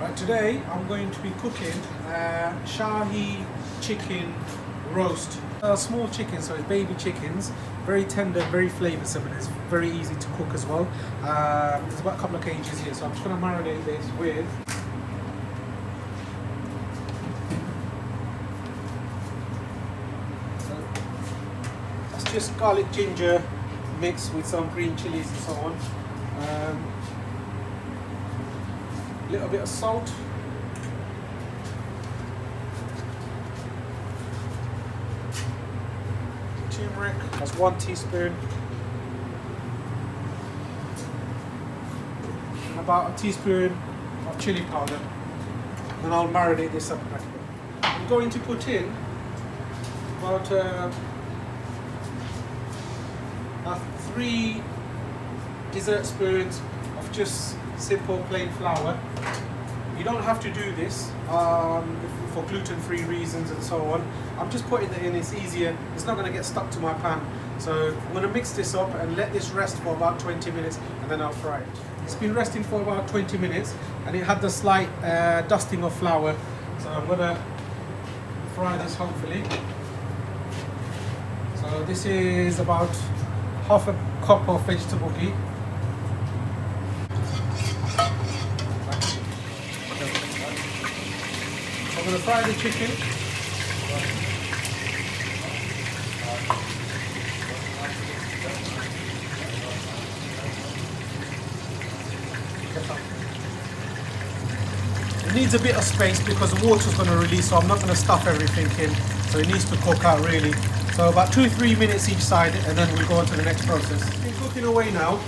Right, today I'm going to be cooking Shahi chicken roast. Small chicken, so it's baby chickens, very tender, very flavoursome, and it's very easy to cook as well. There's about a couple of kgs here, so I'm just going to marinate this with that's just garlic ginger mixed with some green chilies and so on. Little bit of salt, turmeric, that's 1 teaspoon, and about a teaspoon of chili powder. Then I'll marinate this up. I'm going to put in about 3 dessert spoons of just simple plain flour. You don't have to do this for gluten-free reasons and so on. I'm just putting it in, it's easier, it's not going to get stuck to my pan. So I'm going to mix this up and let this rest for about 20 minutes and then I'll fry it. It's been resting for about 20 minutes and it had the slight dusting of flour. So I'm going to fry this hopefully. So this is about half a cup of vegetable ghee. I'm going to fry the chicken. It needs a bit of space because the water is going to release, so I'm not going to stuff everything in. So it needs to cook out really. So about 2-3 minutes each side, and then we'll go on to the next process. It's been cooking away now.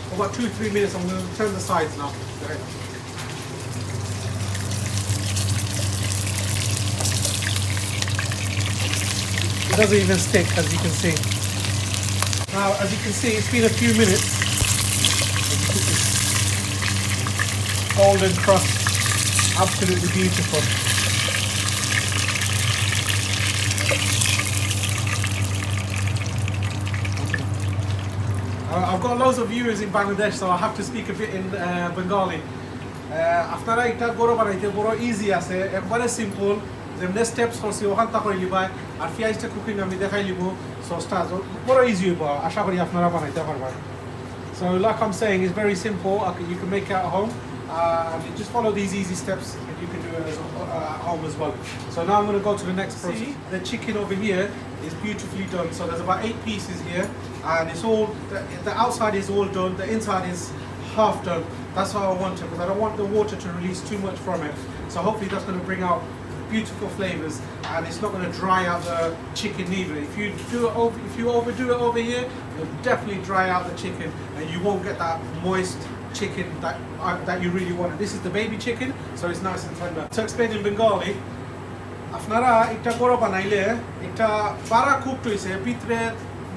For about 2-3 minutes, I'm going to turn the sides now. Okay. It doesn't even stick, as you can see. Now, as you can see, it's been a few minutes. Golden crust, absolutely beautiful. I've got loads of viewers in Bangladesh, so I have to speak a bit in Bengali. আপনারা এটা গরো বানাইতে বড় easy আছে, একবারে simple. যেমন steps করছি ওখানটা করে লিবাই আর পেঁয়াজটা কুকিং আমি দেখাই লিব সসটা বড় ইজি হইব, আশা করি আপনারা বানাইতে পারবেন। So like I'm saying, it's very simple. You can make it at home. You just follow these easy steps and you can do it at home as well. So now I'm going to go to the next process. The chicken over here is beautifully done. So there's about 8 pieces here and it's all, the outside is all done, the inside is half done. That's how I want it because I don't want the water to release too much from it. So hopefully that's going to bring out beautiful flavors and it's not going to dry out the chicken either. If you overdo it over here, it'll definitely dry out the chicken and you won't get that moist chicken that you really want. This is the baby chicken, so it's nice and tender. To explain in Bengali, আপনারা একটা গরো বানাইলে একটা বারা cooked হইছে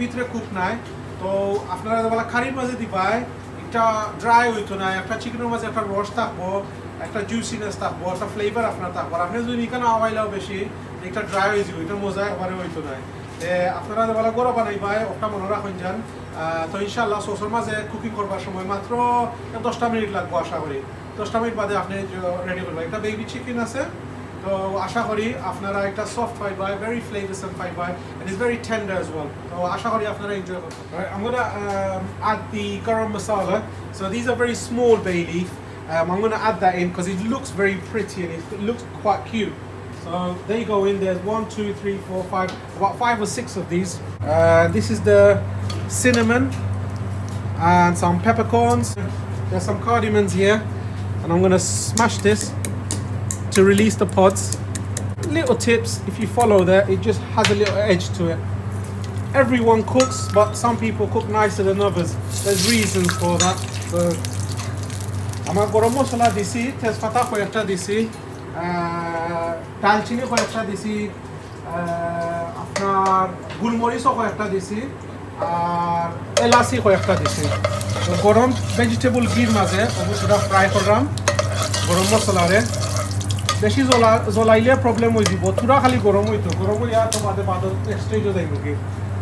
ভিতরে cook নাই, তো আপনারা বলা খারির মাঝে দিবাই একটা ড্রাই হইতো না, একটা চিকেনের মাঝে একটা রস থাকবো, একটা জুসিনেস থাকবো, একটা ফ্লেভার আপনার থাকবো। আপনি যদি এখানে আওয়াইলাও বেশি একটা ড্রাই হয়ে যাবে, এটা মজা একবারে হইতো না। আপনারা বলা গরো বানাইবাই ওটা মনে রাখুন যান। তো ইনশাআল্লাহ সসের মাঝে কুকিং করবার সময় মাত্র 10টা মিনিট লাগবে আশা করি। 10টা মিনিট বাদে আপনি রেডি করবেন। একটা বেবি চিকেন আছে, তো আশা করি আপনারা একটা সফট পাইবাই, very flavoursome পাইবাই, and it's very tender as well. তো আশা করি আপনারা এনজয় করবেন। Right, I'm going to add the garam masala. So these are very small bay leaf. I'm going to add that in because it looks very pretty and it looks quite cute. So there you go in. There's 1, 2, 3, 4, 5, about 5 or 6 of these. This is the cinnamon and some peppercorns. There's some cardamoms here, and I'm going to smash this to release the pods. Little tips, if you follow that, it just has a little edge to it. Everyone cooks, but some people cook nicer than others. There's reasons for that. So আমার গরম মশলা দিছি, তেজপাতা কয়েকটা দিছি, দালচিনি কয়েকটা দিছি, আপনার গোলমরিচও কয়েকটা দিছি আর এলাচি কয়েকটা দিছি। তো গরম ভেজিটেবল ঘির মাঝে অবশ্যই ফ্রাই করলাম গরম মশলারে। বেশি জ্বলাইলে প্রবলেম হয়ে যাব, পুরা খালি গরম হইতো, গরম হইয়া তো বাদে এক্সট্রেজ হয়ে যাইব কি।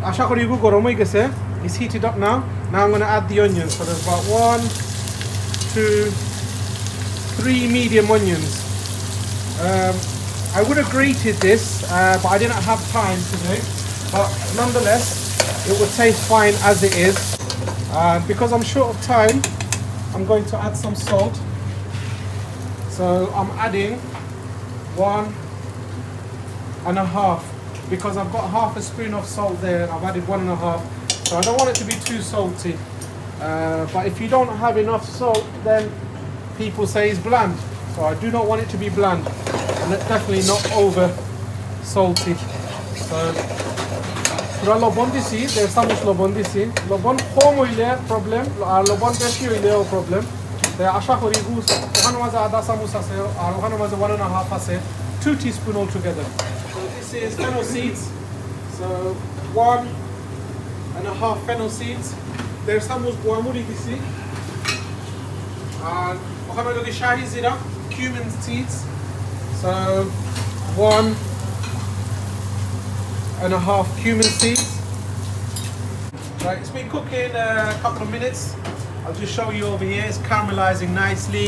আশা করি এগুলো গরম হয়ে গেছে। It's heated up now. Now I'm going to add the onions. So there's about 1, 2, 3 medium onions. I would have grated this, but I didn't have time today. But nonetheless, it would taste fine as it is. Because I'm short of time, I'm going to add some salt. So I'm adding 1.5 because I've got half a spoon of salt there and I've added 1.5. So I don't want it to be too salty. But if you don't have enough salt, then people say it's bland. So I do not want it to be bland and it's definitely not over salty. So Pura lobon disi, there's some lobon disi. Lobon kom hoile problem, আর লবণ বেশি হইলেও problem. তো আশা করি ওখানে মাঝে আধা চামচ আছে আর ওখানে মাঝে 1.5 আছে, 2 teaspoons altogether. So this is fennel seeds. So 1.5 fennel seeds. There's some guamuri disi. And ওখানে যদি Shahi zira, cumin seeds. So 1.5 cumin seeds. Right, it's been cooking a couple of minutes. I'll just show you over here. It's caramelizing nicely,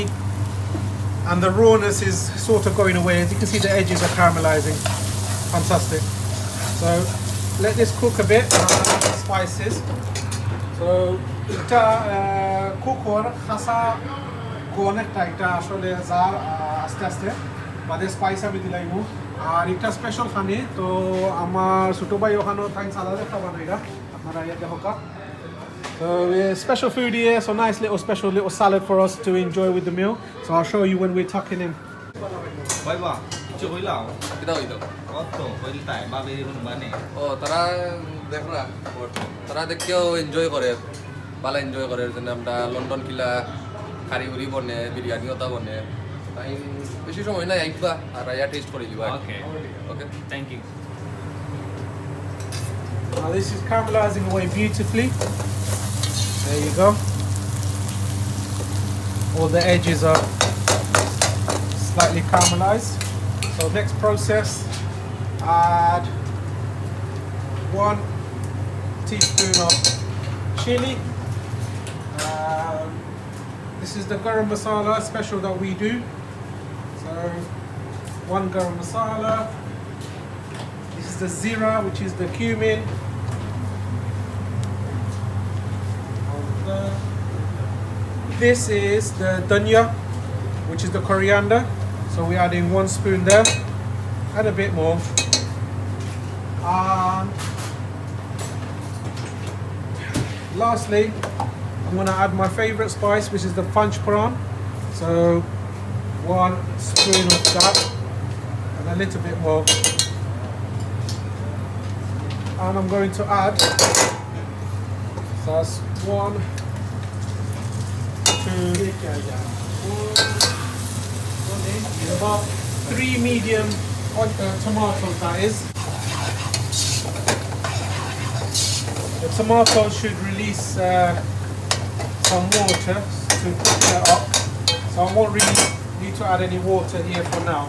and the rawness is sort of going away. As you can see, the edges are caramelizing. Fantastic. So let this cook a bit, and I'll add the spices. So এটা কুকর খাসা অনেকটা এটা আসলে jar আস্তে আস্তে বাদে spice আমি দিলাইমু আর এটা স্পেশাল খানি তো আমার ছোট ভাই ওখানে থাই সালাদ একটা বানাইরা আপনারা ইয়া দেখো So special food here, so nice little special little salad for us to enjoy with the meal. So I'll show you when we're tucking in. Bye bye. Chưa có lão. Cái đâu vậy đâu? Có tổ với tại ba bên bán này. তারা দেখো না তারা দেখেও enjoy করে ভালো enjoy করে যেন আমরা লন্ডন কিলা কারিগরি বনে বিরিয়ানি ওটা বনে তাই বেশি সময় নাই আইবা আর আয়া টেস্ট করে দিবা Okay. Okay Thank you. Now this is caramelizing away beautifully. There you go. All the edges are slightly caramelized. So next process, add 1 teaspoon of chili. This is the garam masala special that we do. So 1 garam masala. This is the zira, which is the cumin. This is the dhania, which is the coriander. So we're adding 1 spoon there, and a bit more. And lastly, I'm going to add my favorite spice, which is the punch prawn. So 1 spoon of that, and a little bit more. And I'm going to add, so that's 1, 2, about 3 medium tomatoes, that is. The tomatoes should release some water to cook that up. So I won't really need to add any water here for now.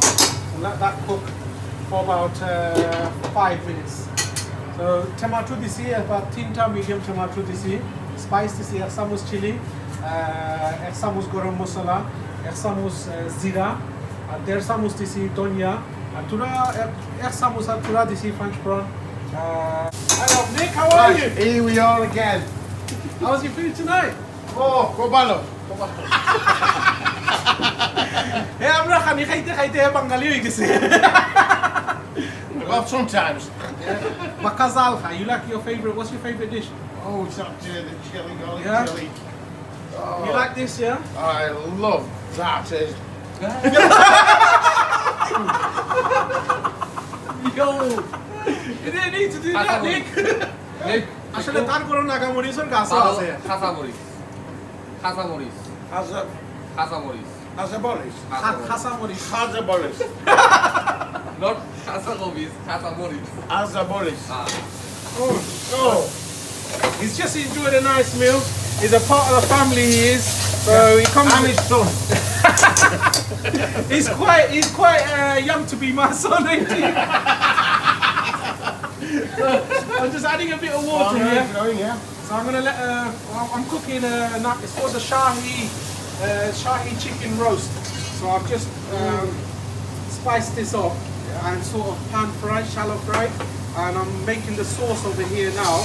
And let that cook for about 5 minutes. So tomato this here, about 3 medium tomato this here. Spice this here, samus chili, samus garam masala, samus zira, there samus this here dhania, and tura samus tura this here French prawn. Hello Nick, how are you? Here we are again. How's your food tonight? Oh, Kobalo. Hey, আমরা খানি খাইতে খাইতে বাঙালি হয়ে গেছে। Well, sometimes. Makazal kha. You like your favorite? What's your favorite dish? Oh, it's up to the chili, garlic Yeah? chili. You like this, yeah? I love that. Yo, you didn't need to do that, Nick. Nick আসলে তার কোনো নাগামরিচের গাছও আছে। খাসা মরিচ Has a bolis. খাসা মরিচ। Has a bolis. Not খাসা কবিস খাসা মরিচ Has a bolis. Oh. He's just enjoyed a nice meal. He's a part of the family, he is. So he comes. I'm his son. He's quite young to be my son, ain't he? I'm just adding a bit of water here. Yeah. So I'm gonna let. I'm cooking. It's called the Shahi chicken roast. So So I've just spiced this up and sort of pan fried, shallow fried, and I'm making the sauce over here now,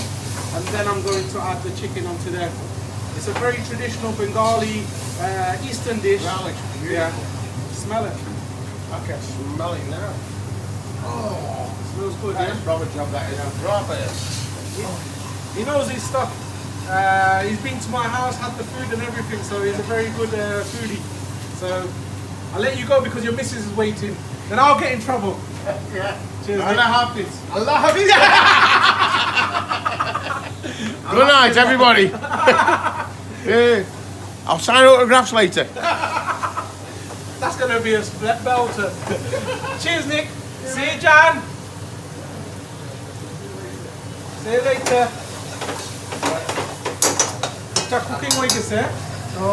and then I'm going to add the chicken onto there. It's a very traditional Bengali Eastern dish. Relish, Yeah, beautiful. smell it. I can smell it now. Oh, smells good. That Yeah? is proper job, that is proper. He knows his stuff. He's been to my house, had the food and everything, so he's a very good foodie. So I'll let you go because your missus is waiting. Then I'll get in trouble. Yeah. Cheers. Allah Hafiz. Allah Hafiz. Good night, everybody. Yeah. I'll sign autographs later. That's going to be a belter. Cheers, Nick. See you, Jan. See you later. It's cooking like this, eh? So,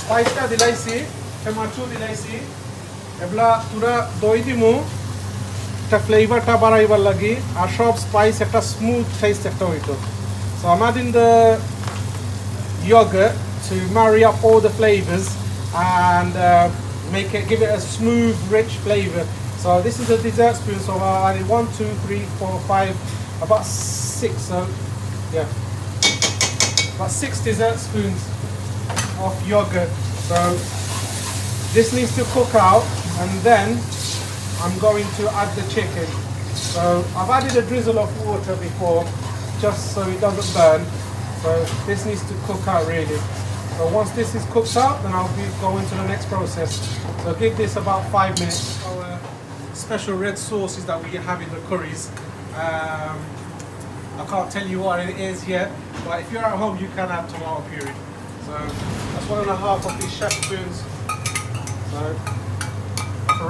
spice ta dilaisi, tomato dilaisi. Ebla tura doi dimu. একটা ফ্লেভারটা বাড়াইবার লাগি আর সব spice একটা smooth test একটা হইতো so I'm adding the yogurt to marry up all the flavors and give it a smooth rich flavor. So this is a dessert spoon, so I added 1 2 3 4 5 about 6, so yeah, about 6 dessert spoons of yogurt. So this needs to cook out, and then I'm going to add the chicken. So I've added a drizzle of water before, just so it doesn't burn. So this needs to cook out really. So once this is cooked out, then I'll be going to the next process. So give this about 5 minutes. Our special red sauces that we have in the curries. I can't tell you what it is yet, but if you're at home, you can add tomato puree. So that's 1.5 of these chef spoons. So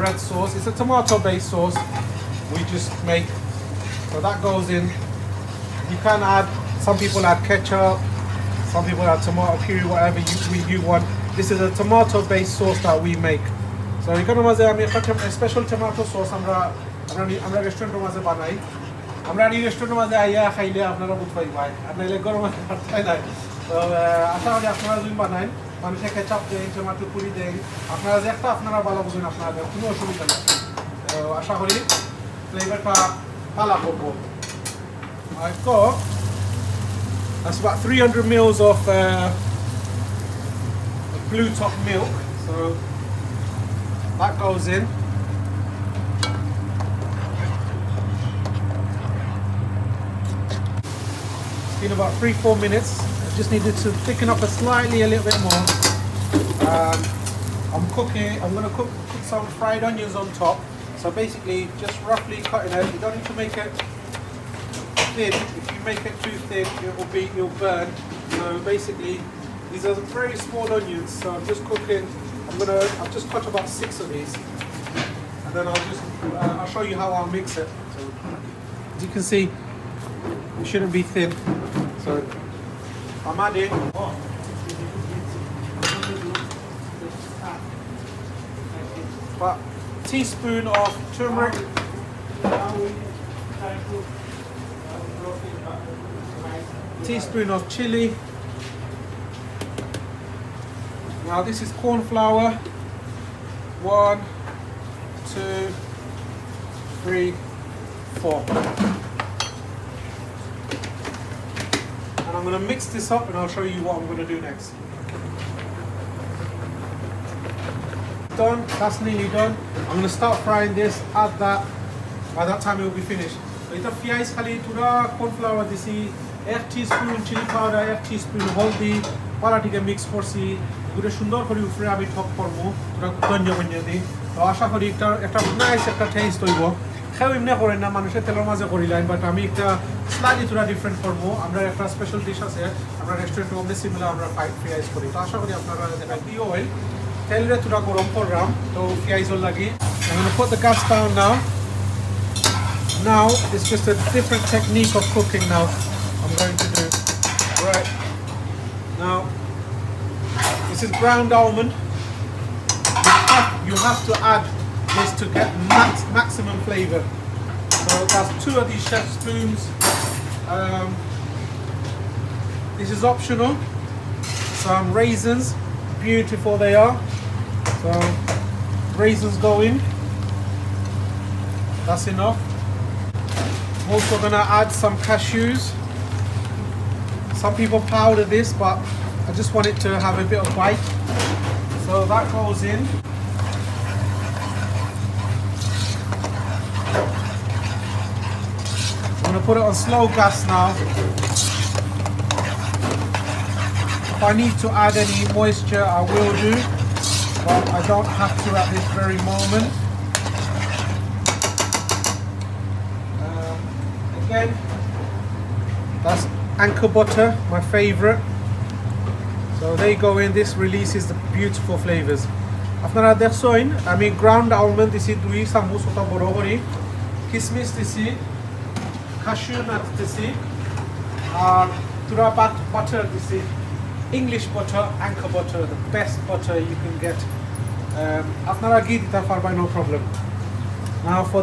red sauce. It's a tomato-based sauce we just make. So that goes in. You can add. Some people add ketchup. Some people add tomato puree, whatever you want. This is a tomato-based sauce that we make. So you can imagine a special tomato sauce. আমরা রেস্টুরেন্টের মাঝে বানাই আমরা এই রেস্টুরেন্টের মাঝে আইয়া খাইলে আপনারা বুঝবাই ভাই আর নাইলে গরম খাই নাই তো আশা করি আপনারা যদি বানান মানুষের কেচাপ দেন টমেটো পুরি দেন আপনারা যে একটা আপনারা ভালো বুঝুন আপনাদের কোনো অসুবিধা নেই তো আশা করি ফ্লেভারটা ভালো করবো I've got that's about 300 mils of blue top milk, so that goes in. It's been about 3-4 minutes. I just needed to thicken up a little bit more. I'm going to cook some fried onions on top. So basically just roughly cutting it. You don't need to make it thin. If you make it too thin, you'll burn. So basically these are very small onions. So I'm just cooking. I've just cut about 6 of these, and then I'll show you how I'll mix it. So as you can see, it shouldn't be thin. So I'm adding about a teaspoon of turmeric, teaspoon of chili. Now this is corn flour. 1 2 3 4. And I'm going to mix this up and I'll show you what I'm going to do next. Done, that's nearly done. I'm going to start frying this, add that. By that time it will be finished. So it's a fiais khali tura corn flour disi, 1 teaspoon chili powder, 1 teaspoon haldi, palatike mix korsi, gure sundor kori ufre ami thok korbo, tura donjo bonje di. To asha kori একটা nice একটা taste হইবো। খেও এমনি করেন না মানুষের তেলের মাঝে করিলাম, বাট আমি একটা স্লাইটলি তোরা ডিফারেন্ট করবো। আমরা একটা স্পেশাল ডিশ আছে, আমরা রেস্টুরেন্টে মধ্যে সিমিলার আমরা ফ্রাইজ করি। তো আশা করি আপনারা যেটা কি অয়েল তেলরে তোরা গরম করলাম, তো ফ্রাইজও লাগি। I'm going to put the gas down now. Now it's just a different technique of cooking now I'm going to do. Right. Now this is ground almond. You have to add this to get maximum flavor. So that's 2 of these chef spoons. This is optional. Some raisins, beautiful they are. So raisins go in. That's enough. I'm also gonna add some cashews. Some people powder this, but I just want it to have a bit of bite. So that goes in. I'm gonna put it on slow gas now. If I need to add any moisture, I will do, but I don't have to at this very moment. Again, that's anchor butter, my favorite. So they go in. This releases the beautiful flavors. After that, I mean ground almond. This is dui samus ota borobori. Kismis this is cashew nut. This is turabat butter. This is English butter, anchor butter, the best butter you can get. After I get it, by no problem. Now for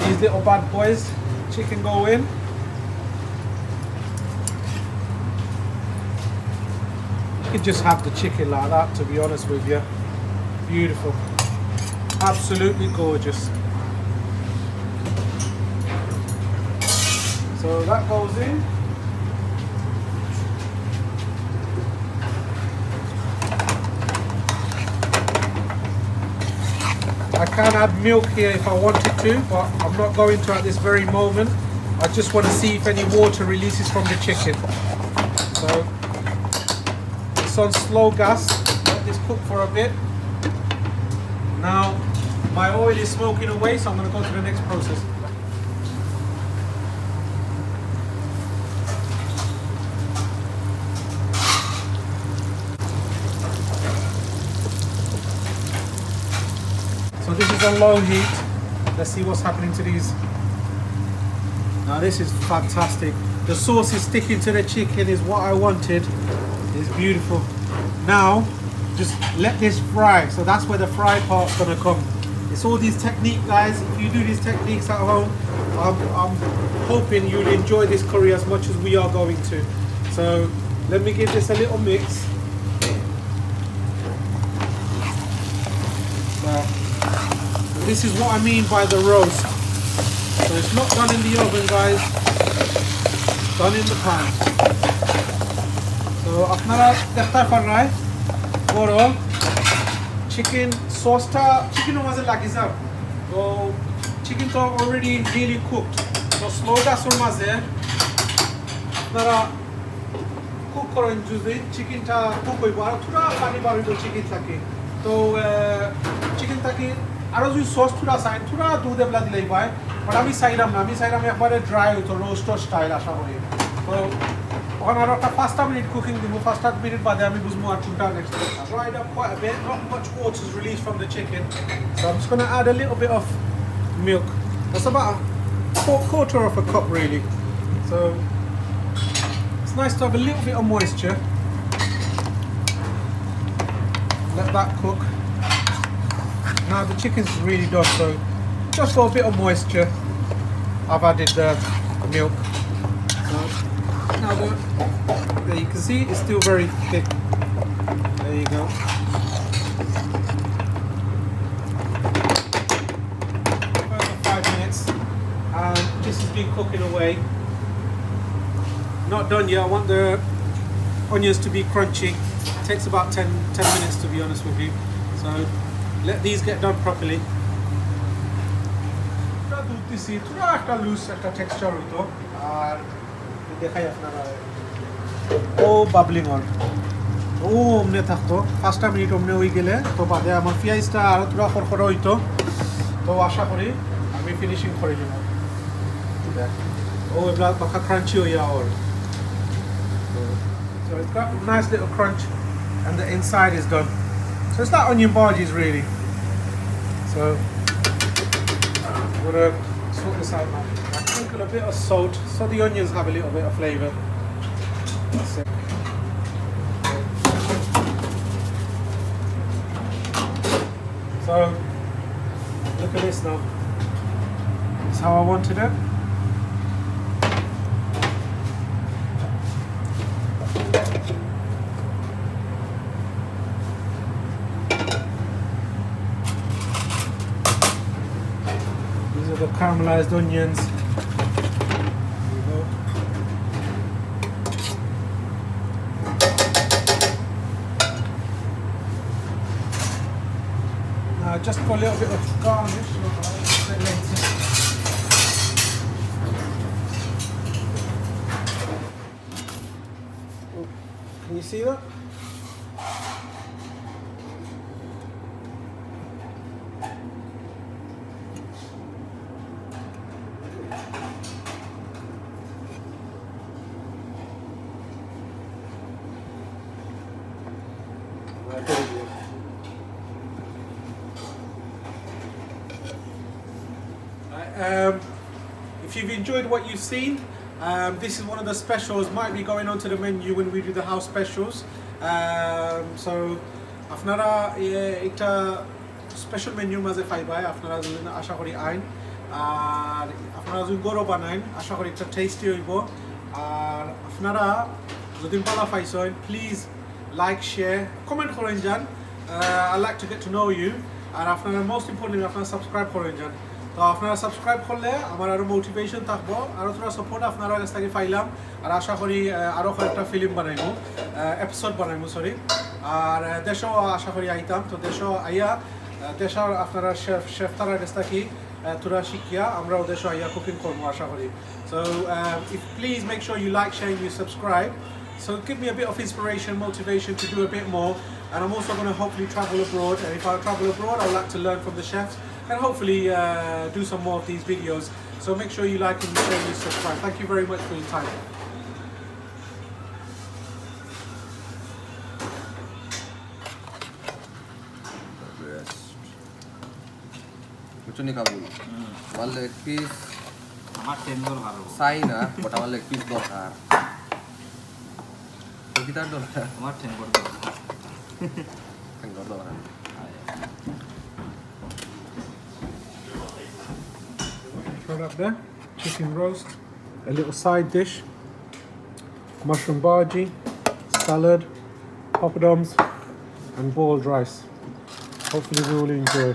these little bad boys, chicken go in. You can just have the chicken like that, to be honest with you. Beautiful. Absolutely gorgeous. So that goes in. I can add milk here if I wanted to, but I'm not going to at this very moment. I just want to see if any water releases from the chicken. So it's on slow gas. Let this cook for a bit. Now my oil is smoking away, so I'm going to go to the next process. So this is on low heat. Let's see what's happening to these. Now this is fantastic. The sauce is sticking to the chicken, is what I wanted. It's beautiful. Now, just let this fry. So that's where the fry part's gonna come. It's all these techniques, guys. If you do these techniques at home, I'm hoping you'll enjoy this curry as much as we are going to. So let me give this a little mix. This is what I mean by the roast. So it's not done in the oven, guys. It's done in the pan. So আপনারা দেখতে পারেন বড় chicken sauce টা chicken মাঝে লাগি যাব তো chicken টা already really cooked. So slow gas এর মাঝে আপনারা কুক করেন যদি chicken টা কুক হইব আর পুরো পানি বার হইব chicken থাকে তো chicken থাকে আরো যদি সস থোড়া চাই থোড়া দুধ এবলা দিলেই পায় বাট আমি চাইলাম না আমি চাইলাম একবারে ড্রাই হইতো রোস্টার স্টাইল আশা করি তো ওখানে আরো একটা 5 মিনিট কুকিং দিব 5 মিনিট বাদে আমি বুঝবো আর কোনটা next dried up quite a bit, not much water is released from the chicken, so I'm just going to add a little bit of milk. That's about a quarter of a cup really, so it's nice to have a little bit of moisture. Let that cook. Now the chicken's really done, so just for a bit of moisture I've added the milk. So now there you can see it's still very thick. There you go. Further 5 minutes and this has been cooking away. Not done yet. I want the onions to be crunchy. It takes about 10 minutes to be honest with you. So let these get done properly. একটা loose একটা texture হইতো আর দেখাই আপনারা ও বাবলিং on ও অমনে থাকতো 5 minute অমনে হয়ে গেলে তো বাদে আমার পেঁয়াজটা আরো পুরো খড়খড় হইতো তো আশা করি আমি ফিনিশিং করে দিব ও এগুলা পাকা ক্রাঞ্চি হইয়া ওর so it's got a nice little crunch and the inside is done. So it's like onion bhajis really. So I'm gonna sort this out now. I sprinkle a bit of salt so the onions have a little bit of flavour. That's it. So look at this now. That's how I wanted it. caramelized onions. There we go. Just for a little bit of garnish. A bit later. Oh, can you see that? If you've enjoyed what you've seen, this is one of the specials, might be going onto the menu when we do the house specials. So আপনারা একটা special menu মাঝে পাইবাই, আপনারা যদি আশা করি আইন, আর আপনারা যদি গরো বানাইন আশা করি একটা টেস্টি হইব। আর আপনারা যদি ভালো পাইছেন প্লিজ লাইক শেয়ার কমেন্ট করেন যান, I like to get to know you. আর আপনারা মোস্ট ইম্পর্টেন্টলি আপনারা সাবস্ক্রাইব করেন যান। তো আপনারা সাবস্ক্রাইব করলে আমার আরও মোটিভেশন থাকবো, আরও তোরা সাপোর্ট আপনারা কাছ থেকে পাইলাম। আর আশা করি আরও কয়েকটা ফিল্ম বানাইবো, এপিসোড বানাইবো সরি। আর দেশও আশা করি আইতাম, তো দেশও আইয়া দেশের আপনারা শেফ তারা কাছ থেকে তোরা শিখিয়া আমরাও দেশও আইয়া কুকিং করবো আশা করি। So if please make sure you like, share, and you subscribe. So give me a bit of inspiration, motivation to do a bit more. And I'm also going to hopefully travel abroad. And if I travel abroad, I'd like to learn from the chefs and hopefully do some more of these videos. So make sure you like and you share and you subscribe. Thank you very much for your time. কুচুনি Kabul আমার leg piece আমার tender ভালো চাই না, but আমার leg piece দরকার। কি তার দরকার? আমার টেন্ডর দরকার। টেন্ডর দরকার। Throw it up there. Chicken roast, a little side dish, mushroom bhaji, salad, poppadoms, and boiled rice. Hopefully we will enjoy.